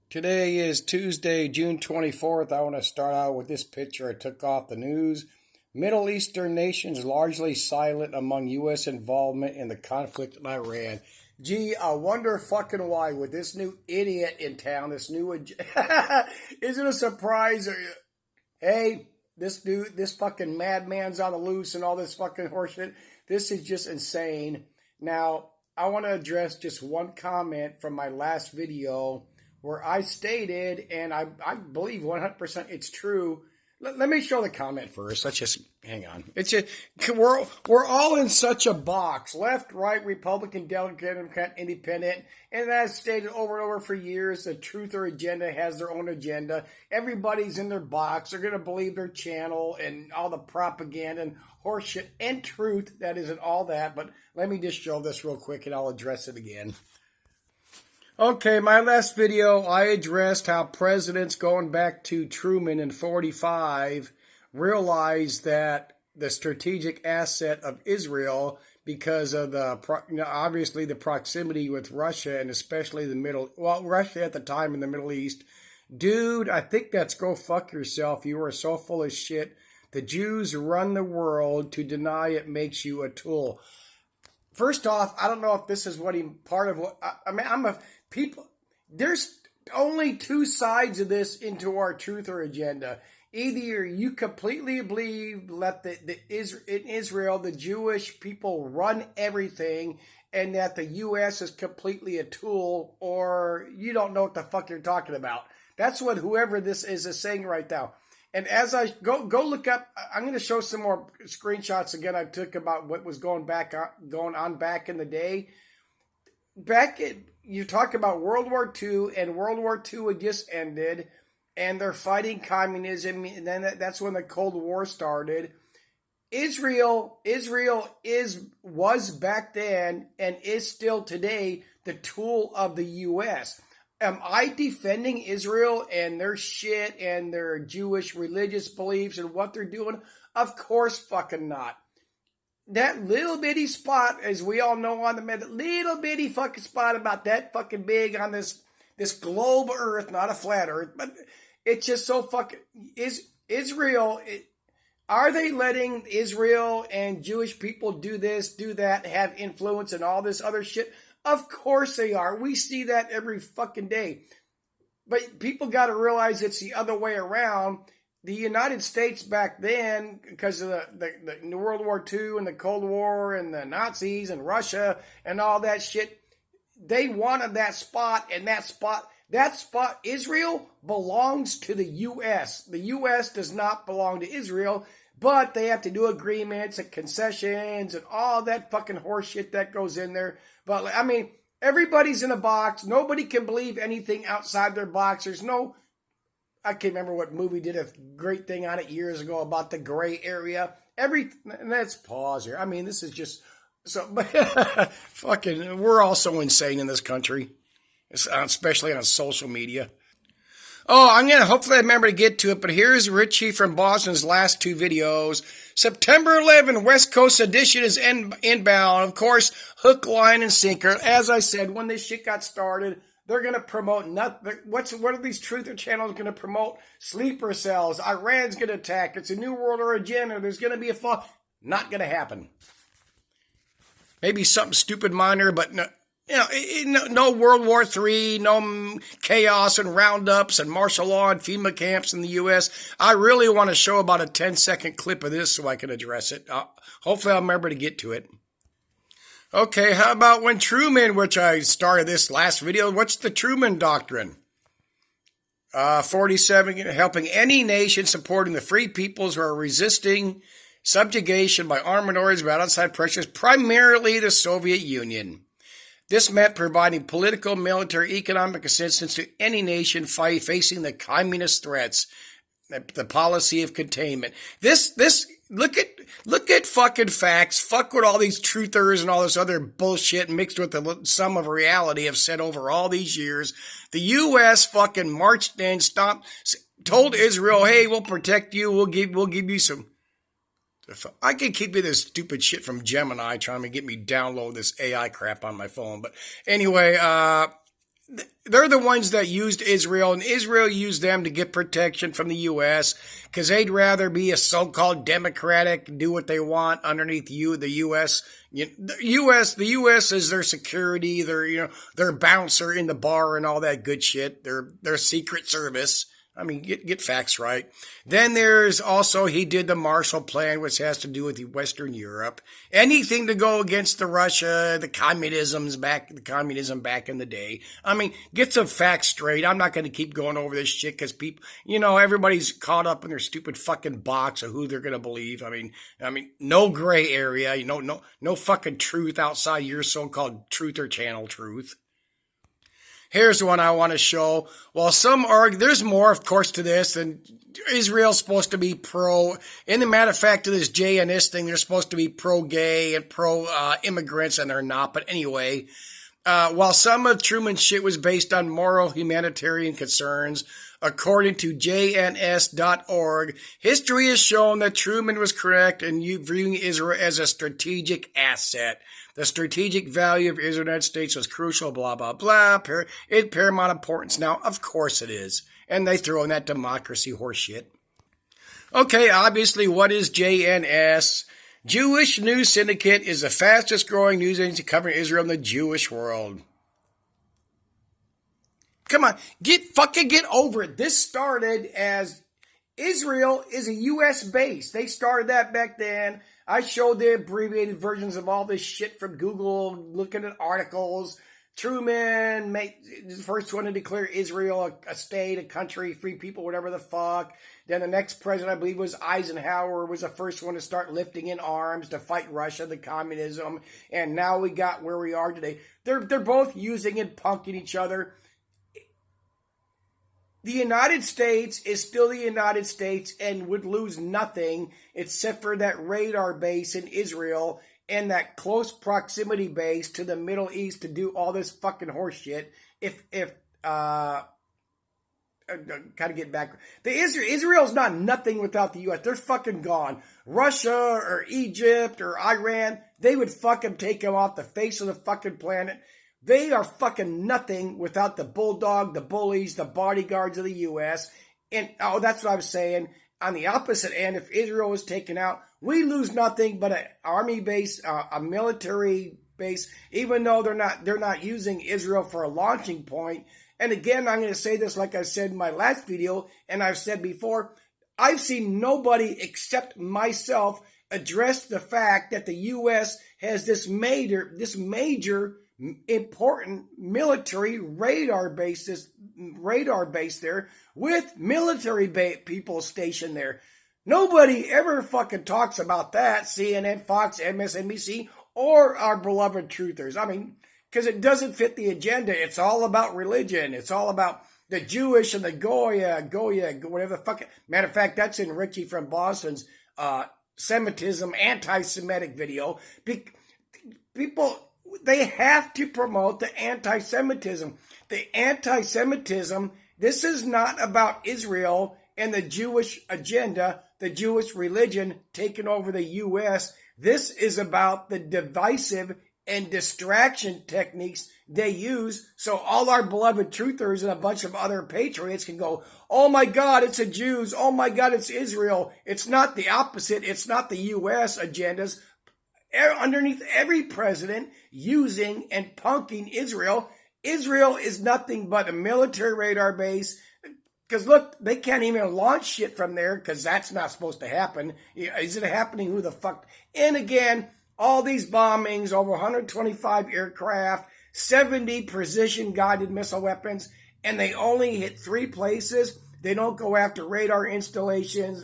Today is Tuesday, June 24th. I want to start out with this picture I took off the news. Middle Eastern nations largely silent among U.S. involvement in the conflict in Iran. Gee, I wonder fucking why with this new idiot in town, this new... Isn't it a surprise? Hey, this fucking madman's on the loose and all this fucking horseshit. This is just insane. Now, I want to address just one comment from my last video where I stated, and I believe 100% it's true. Let me show the comment first. Let's just hang on. It's just we're all in such a box: left, right, Republican, Democrat, Independent. And as stated over and over for years, the truth or agenda has their own agenda. Everybody's in their box. They're gonna believe their channel and all the propaganda and horseshit and truth that isn't all that. But let me just show this real quick, and I'll address it again. Okay, my last video, I addressed how presidents going back to Truman in 45 realized that the strategic asset of Israel, because of obviously the proximity with Russia and especially Russia at the time in the Middle East. Dude, I think that's go fuck yourself. You are so full of shit. The Jews run the world. To deny it makes you a tool. First off, I don't know if this is there's only two sides of this into our truth or agenda. Either you completely believe that in Israel, the Jewish people run everything and that the U.S. is completely a tool, or you don't know what the fuck you're talking about. That's what whoever this is saying right now. And as I go look up, I'm going to show some more screenshots again I took about what was going on back in the day. You talk about World War II, and World War II had just ended, and they're fighting communism, and then that's when the Cold War started. Israel was back then and is still today the tool of the U.S. Am I defending Israel and their shit and their Jewish religious beliefs and what they're doing? Of course fucking not. That little bitty spot, as we all know on the map, that little bitty fucking spot about that fucking big on this globe Earth, not a flat Earth, but it's just so fucking... Are they letting Israel and Jewish people do this, do that, have influence and all this other shit? Of course they are. We see that every fucking day. But people got to realize it's the other way around. The United States back then, because of the World War II and the Cold War and the Nazis and Russia and all that shit, they wanted that spot, and that spot, Israel belongs to the U.S. The U.S. does not belong to Israel, but they have to do agreements and concessions and all that fucking horseshit that goes in there. But, I mean, everybody's in a box. Nobody can believe anything outside their box. There's no... I can't remember what movie did a great thing on it years ago about the gray area. Let's pause here. I mean, this is just so fucking. We're all so insane in this country, especially on social media. Oh, I'm gonna hopefully I remember to get to it, but here's Richie from Boston's last two videos. September 11, West Coast edition is inbound. Of course, hook, line, and sinker. As I said, when this shit got started, they're going to promote nothing. What are these truther channels going to promote? Sleeper cells. Iran's going to attack. It's a new world order agenda. There's going to be a fall. Not going to happen. Maybe something stupid minor, but no, no World War III, no chaos and roundups and martial law and FEMA camps in the U.S. I really want to show about a 10-second clip of this so I can address it. Hopefully I'll remember to get to it. Okay, how about when Truman, which I started this last video, what's the Truman Doctrine? 47, helping any nation supporting the free peoples who are resisting subjugation by armed minorities without outside pressures, primarily the Soviet Union. This meant providing political, military, economic assistance to any nation facing the communist threats, the policy of containment. Look at fucking facts. Fuck what all these truthers and all this other bullshit mixed with some of reality have said over all these years. The U.S. fucking marched in, told Israel, hey, we'll protect you. We'll give you some. I can keep you this stupid shit from Gemini trying to get me download this AI crap on my phone. But anyway, they're the ones that used Israel, and Israel used them to get protection from the U.S. because they'd rather be a so-called democratic, do what they want underneath the U.S. The U.S. is their security, their bouncer in the bar and all that good shit. Their secret service. I mean, get facts right. Then there's also, he did the Marshall Plan, which has to do with Western Europe. Anything to go against the Russia, the communism back in the day. I mean, get some facts straight. I'm not going to keep going over this shit because people, everybody's caught up in their stupid fucking box of who they're going to believe. I mean, no gray area, no fucking truth outside your so-called truth or channel truth. Here's one I want to show. Well, some argue, there's more, of course, to this, and Israel's supposed to be pro, in the matter of fact, to this JNS thing, they're supposed to be pro-gay and pro-immigrants, and they're not. But anyway, while some of Truman's shit was based on moral humanitarian concerns, according to JNS.org, history has shown that Truman was correct in viewing Israel as a strategic asset. The strategic value of the United States was crucial, blah, blah, blah. It's paramount importance. Now, of course it is. And they throw in that democracy horseshit. Okay, obviously, what is JNS? Jewish News Syndicate is the fastest growing news agency covering Israel in the Jewish world. Come on, get over it. This started as Israel is a U.S. base. They started that back then. I showed the abbreviated versions of all this shit from Google, looking at articles. Truman made the first one to declare Israel a state, a country, free people, whatever the fuck. Then the next president, I believe, was Eisenhower, was the first one to start lifting in arms to fight Russia, the communism. And now we got where we are today. They're both using and punking each other. The United States is still the United States and would lose nothing except for that radar base in Israel and that close proximity base to the Middle East to do all this fucking horse shit. Kind of get back. Israel's not nothing without the U.S. They're fucking gone. Russia or Egypt or Iran, they would fucking take them off the face of the fucking planet. They are fucking nothing without the bulldog, the bullies, the bodyguards of the U.S. And, that's what I was saying. On the opposite end, if Israel was taken out, we lose nothing but an army base, a military base, even though they're not using Israel for a launching point. And again, I'm going to say this like I said in my last video, and I've said before, I've seen nobody except myself address the fact that the U.S. has this major important military radar base there with military people stationed there. Nobody ever fucking talks about that. CNN, Fox, MSNBC, or our beloved truthers. I mean, because it doesn't fit the agenda. It's all about religion. It's all about the Jewish and the Goya, whatever the fuck. Matter of fact, that's in Richie from Boston's Semitism, anti-Semitic video. People, they have to promote the anti-Semitism. The anti-Semitism, this is not about Israel and the Jewish agenda, the Jewish religion taking over the U.S. This is about the divisive and distraction techniques they use so all our beloved truthers and a bunch of other patriots can go, oh my God, it's the Jews. Oh my God, it's Israel. It's not the opposite. It's not the U.S. agendas. Underneath every president using and punking Israel. Israel is nothing but a military radar base. Because look, they can't even launch shit from there because that's not supposed to happen. Is it happening? Who the fuck? And again, all these bombings, over 125 aircraft, 70 precision-guided missile weapons, and they only hit 3 places. They don't go after radar installations,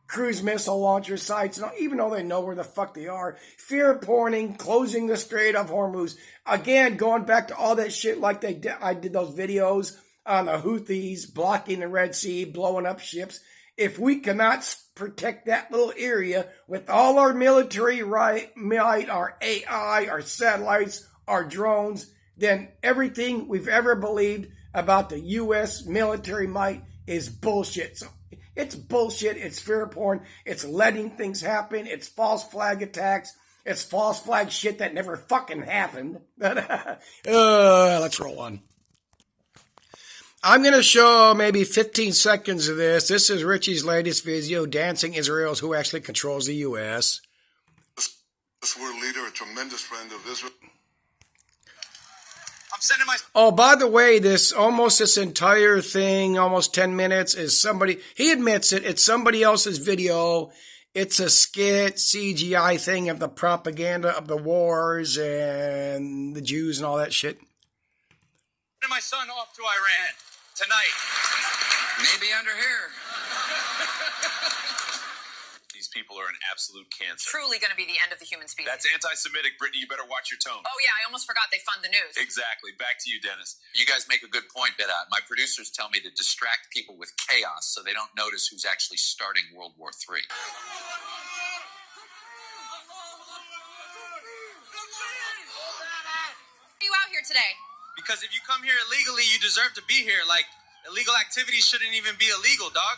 cruise missile launcher sites, even though they know where the fuck they are. Fear porning, closing the Strait of Hormuz. Again, going back to all that shit like I did those videos on the Houthis blocking the Red Sea, blowing up ships. If we cannot protect that little area with all our military might, our AI, our satellites, our drones, then everything we've ever believed about the U.S. military might is bullshit. So it's bullshit. It's fear porn. It's letting things happen. It's false flag attacks. It's false flag shit that never fucking happened. Let's roll on. I'm going to show maybe 15 seconds of this. This is Richie's latest video, Dancing Israel is Who Actually Controls the U.S. This world leader, a tremendous friend of Israel. I'm sending my... Oh, by the way, this entire thing, almost 10 minutes, is somebody, he admits it, it's somebody else's video. It's a skit, CGI thing of the propaganda of the wars and the Jews and all that shit. Sending my son off to Iran tonight. Maybe under here. These people are an absolute cancer. Truly going to be the end of the human species. That's anti-Semitic, Brittany. You better watch your tone. Oh, yeah, I almost forgot they fund the news. Exactly. Back to you, Dennis. You guys make a good point, Bidat. My producers tell me to distract people with chaos so they don't notice who's actually starting World War III. Why are you out here today? Because if you come here illegally, you deserve to be here. Like, illegal activities shouldn't even be illegal, dog.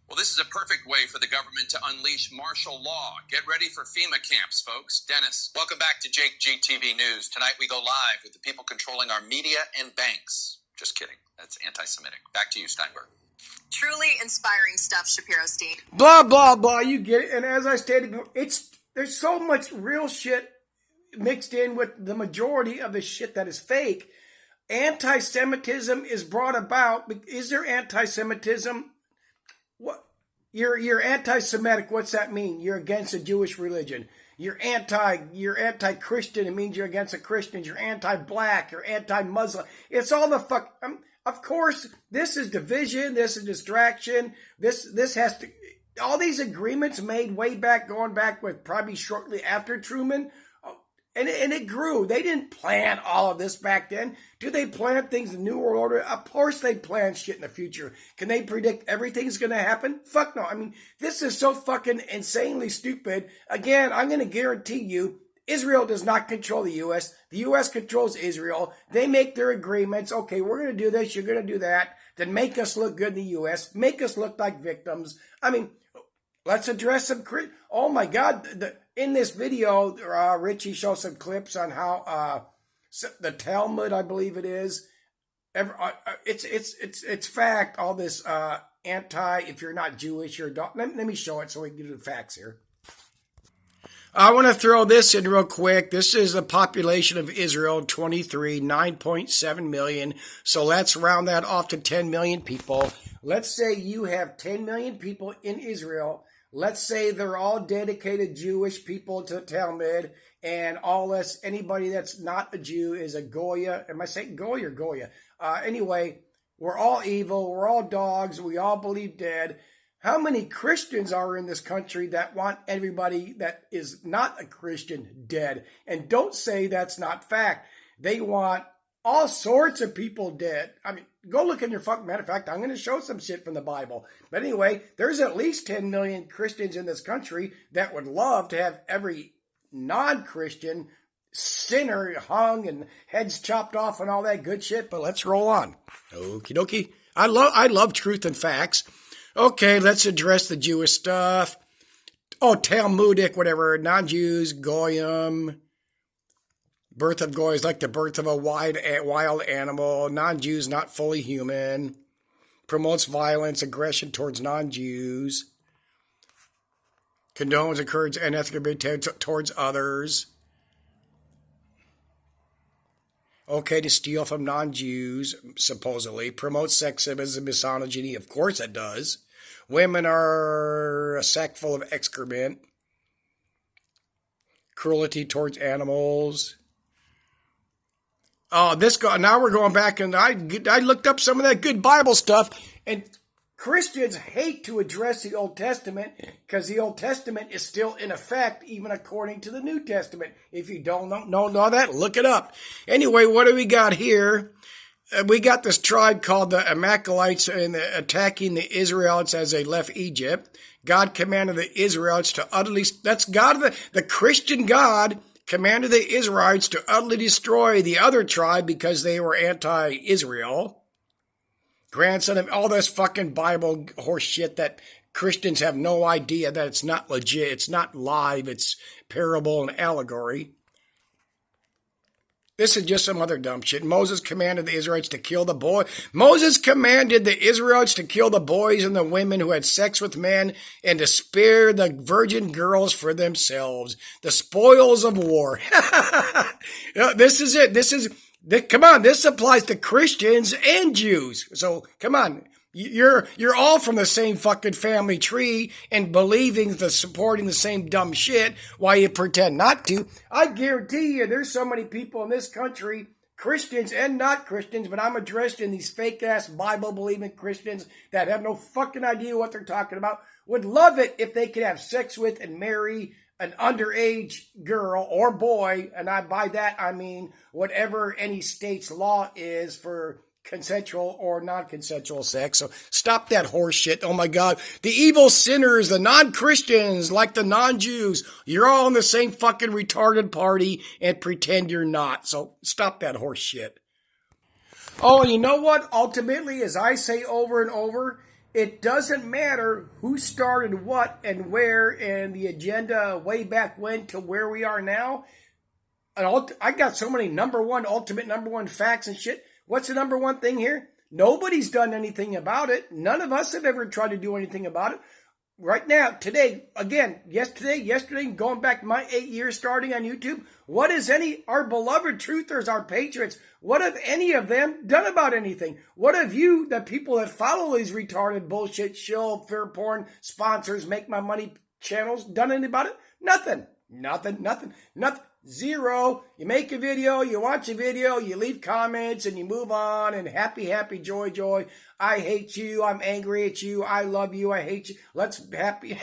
Well, this is a perfect way for the government to unleash martial law. Get ready for FEMA camps, folks. Dennis, welcome back to Jake GTV News. Tonight we go live with the people controlling our media and banks. Just kidding. That's anti-Semitic. Back to you, Steinberg. Truly inspiring stuff, Shapiro Steen. Blah, blah, blah, you get it. And as I stated before, there's so much real shit mixed in with the majority of the shit that is fake. Anti-Semitism is brought about. Is there anti-Semitism? What? You're anti-Semitic. What's that mean? You're against the Jewish religion. You're anti-Christian. It means you're against the Christians. You're anti-black. You're anti-Muslim. It's all the fuck. Of course, this is division. This is distraction. This has to. All these agreements made way back, going back with probably shortly after Truman. And it grew. They didn't plan all of this back then. Do they plan things in the New World Order? Of course they plan shit in the future. Can they predict everything's going to happen? Fuck no. I mean, this is so fucking insanely stupid. Again, I'm going to guarantee you, Israel does not control the U.S. The U.S. controls Israel. They make their agreements. Okay, we're going to do this. You're going to do that. Then make us look good in the U.S. Make us look like victims. I mean, let's address some... Oh my God. In this video, Richie shows some clips on how the Talmud, I believe it is, it's fact. All this if you're not Jewish, you're let me show it so we can get the facts here. I want to throw this in real quick. This is the population of Israel, 9.7 million. So let's round that off to 10 million people. Let's say you have 10 million people in Israel. Let's say they're all dedicated Jewish people to the Talmud, and anybody that's not a Jew is a Goya. Am I saying Goya or Goya? Anyway, we're all evil. We're all dogs. We all believe dead. How many Christians are in this country that want everybody that is not a Christian dead? And don't say that's not fact. They want all sorts of people dead. I mean, go look in your matter of fact, I'm going to show some shit from the Bible. But anyway, there's at least 10 million Christians in this country that would love to have every non-Christian sinner hung and heads chopped off and all that good shit. But let's roll on. Okie dokie. I love truth and facts. Okay, let's address the Jewish stuff. Oh, Talmudic, whatever, non-Jews, Goyim. Birth of Goy is like the birth of a wild animal. Non-Jews, not fully human. Promotes violence, aggression towards non-Jews. Condones encourages unethical behavior towards others. Okay to steal from non-Jews, supposedly. Promotes sexism, misogyny. Of course it does. Women are a sack full of excrement. Cruelty towards animals. Oh, now we're going back, and I looked up some of that good Bible stuff, and Christians hate to address the Old Testament because the Old Testament is still in effect, even according to the New Testament. If you don't know that, look it up. Anyway, what do we got here? We got this tribe called the Amalekites attacking the Israelites as they left Egypt. God commanded the Israelites to utterly... That's God, the Christian God... commanded the Israelites to utterly destroy the other tribe because they were anti-Israel. Grandson of all this fucking Bible horse shit that Christians have no idea that it's not legit, it's not live, it's parable and allegory. This is just some other dumb shit. Moses commanded the Israelites to kill the boy. Moses commanded the Israelites to kill the boys and the women who had sex with men and to spare the virgin girls for themselves. The spoils of war. This is it. Come on, this applies to Christians and Jews. So come on. You're all from the same fucking family tree and supporting the same dumb shit while you pretend not to. I guarantee you there's so many people in this country, Christians and not Christians, but I'm addressing these fake ass Bible believing Christians that have no fucking idea what they're talking about, would love it if they could have sex with and marry an underage girl or boy, and by that I mean whatever any state's law is for consensual or non-consensual sex. So stop that horse shit. Oh my God. The evil sinners, the non-Christians, like the non-Jews, you're all in the same fucking retarded party and pretend you're not. So stop that horse shit. Oh, and you know what? Ultimately, as I say over and over, it doesn't matter who started what and where and the agenda way back when to where we are now. I got so many ultimate number one facts and shit. What's the number one thing here? Nobody's done anything about it. None of us have ever tried to do anything about it. Right now, today, again, yesterday, going back my 8 years starting on YouTube, what has our beloved truthers, our patriots, what have any of them done about anything? What have you, the people that follow these retarded bullshit, shill, fear porn, sponsors, make my money channels, done anything about it? Nothing. Zero. You make a video, you watch a video, you leave comments, and you move on, and happy, joy. I hate you, I'm angry at you, I love you, I hate you. Let's happy.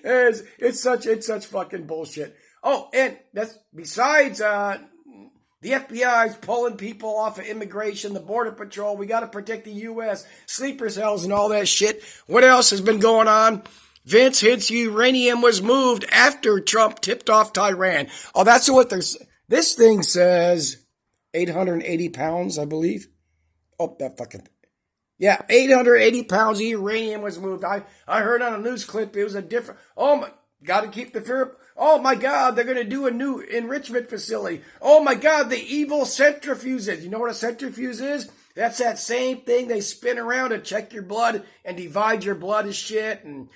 It's such fucking bullshit. Oh, and that's besides the FBI's pulling people off of immigration, the Border Patrol, we got to protect the U.S., sleeper cells and all that shit. What else has been going on? Vince hints uranium was moved after Trump tipped off Tehran. Oh, that's what this thing says 880 pounds, I believe. Oh, that fucking... Yeah, 880 pounds of uranium was moved. I heard on a news clip it was a different... Oh, my... Got to keep the fear... Oh, my God, they're going to do a new enrichment facility. Oh, my God, the evil centrifuges. You know what a centrifuge is? That's that same thing they spin around to check your blood and divide your blood and shit and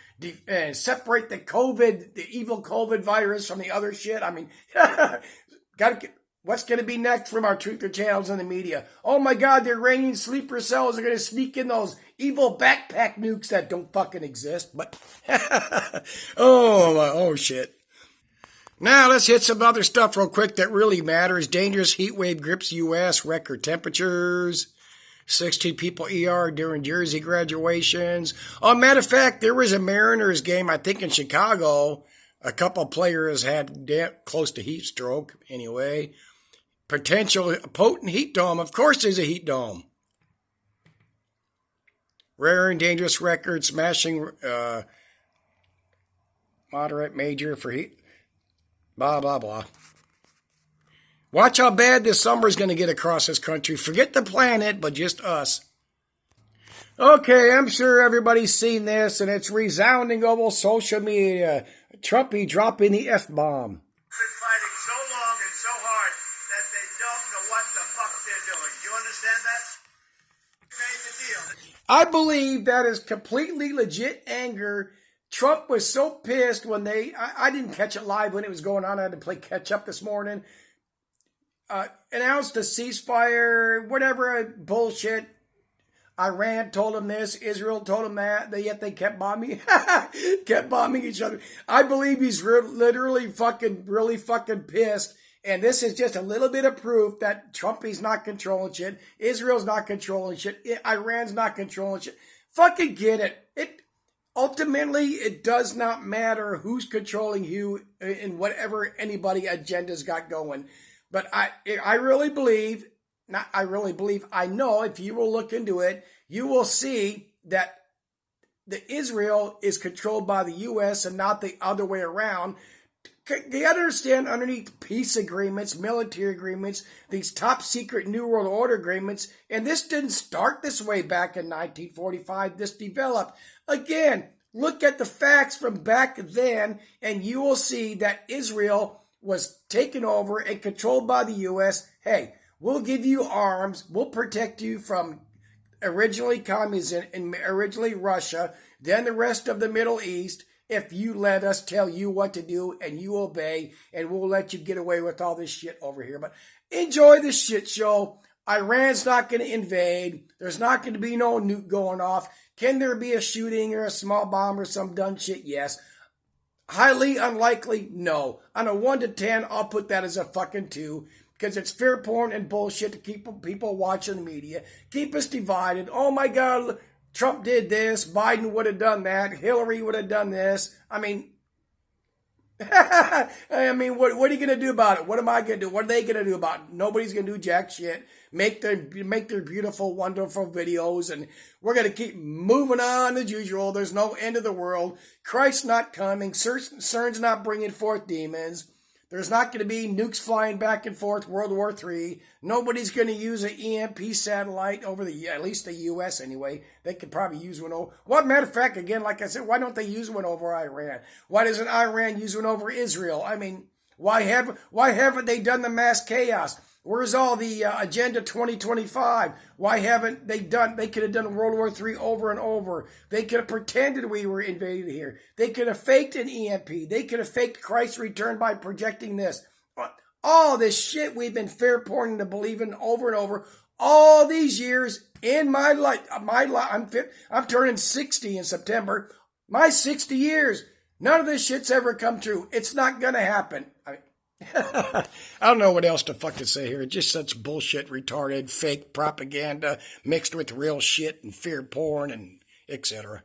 separate the evil COVID virus from the other shit. I mean, what's going to be next from our truther channels and the media? Oh my God, the Iranian sleeper cells are going to sneak in those evil backpack nukes that don't fucking exist. But, oh shit. Now, let's hit some other stuff real quick that really matters. Dangerous heat wave grips U.S. Record temperatures. 16 people ER during Jersey graduations. Matter of fact, there was a Mariners game, I think in Chicago. A couple players had close to heat stroke. Anyway, potential potent heat dome. Of course there's a heat dome. Rare and dangerous record smashing moderate major for heat. Blah, blah, blah. Watch how bad this summer is going to get across this country. Forget the planet, but just us. Okay, I'm sure everybody's seen this, and it's resounding over social media. Trumpy dropping the F-bomb. Been fighting so long and so hard that they don't know what the fuck they're doing. Do you understand that? Made the deal. I believe that is completely legit anger. Trump was so pissed when I didn't catch it live when it was going on. I had to play catch up this morning. Announced a ceasefire, whatever bullshit. Iran told him this, Israel told him that, yet they kept bombing each other. I believe he's literally really fucking pissed, and this is just a little bit of proof that Trumpy's not controlling shit, Israel's not controlling shit, Iran's not controlling shit. Fucking get it. Ultimately, it does not matter who's controlling who in whatever anybody agenda's got going. But I know if you will look into it, you will see that the Israel is controlled by the U.S. and not the other way around. You understand underneath peace agreements, military agreements, these top secret New World Order agreements, and this didn't start this way back in 1945. This developed. Again, look at the facts from back then, and you will see that Israel was taken over and controlled by the U.S., hey, we'll give you arms, we'll protect you from originally communism and originally Russia, then the rest of the Middle East, if you let us tell you what to do and you obey, and we'll let you get away with all this shit over here. But enjoy this shit show. Iran's not going to invade. There's not going to be no nuke going off. Can there be a shooting or a small bomb or some dumb shit? Yes. Highly unlikely? No. On a 1 to 10, I'll put that as a fucking 2. Because it's fear porn and bullshit to keep people watching the media. Keep us divided. Oh my God, Trump did this. Biden would have done that. Hillary would have done this. I mean, what are you going to do about it? What am I going to do? What are they going to do about it? Nobody's going to do jack shit. Make their beautiful, wonderful videos, and we're going to keep moving on as usual. There's no end of the world. Christ's not coming. CERN's not bringing forth demons. There's not going to be nukes flying back and forth, World War III. Nobody's going to use an EMP satellite over at least the U.S. anyway. They could probably use one over. Well, matter of fact, again, like I said, why don't they use one over Iran? Why doesn't Iran use one over Israel? I mean, why haven't they done the mass chaos? Where's all the Agenda 2025? Why haven't they done? They could have done World War III over and over. They could have pretended we were invaded here. They could have faked an EMP. They could have faked Christ's return by projecting this. All this shit we've been fair porning to believe in over and over all these years in my life. I'm turning 60 in September. My 60 years. None of this shit's ever come true. It's not gonna happen. I don't know what else to fucking say here. It's just such bullshit, retarded, fake propaganda mixed with real shit and fear porn and etc.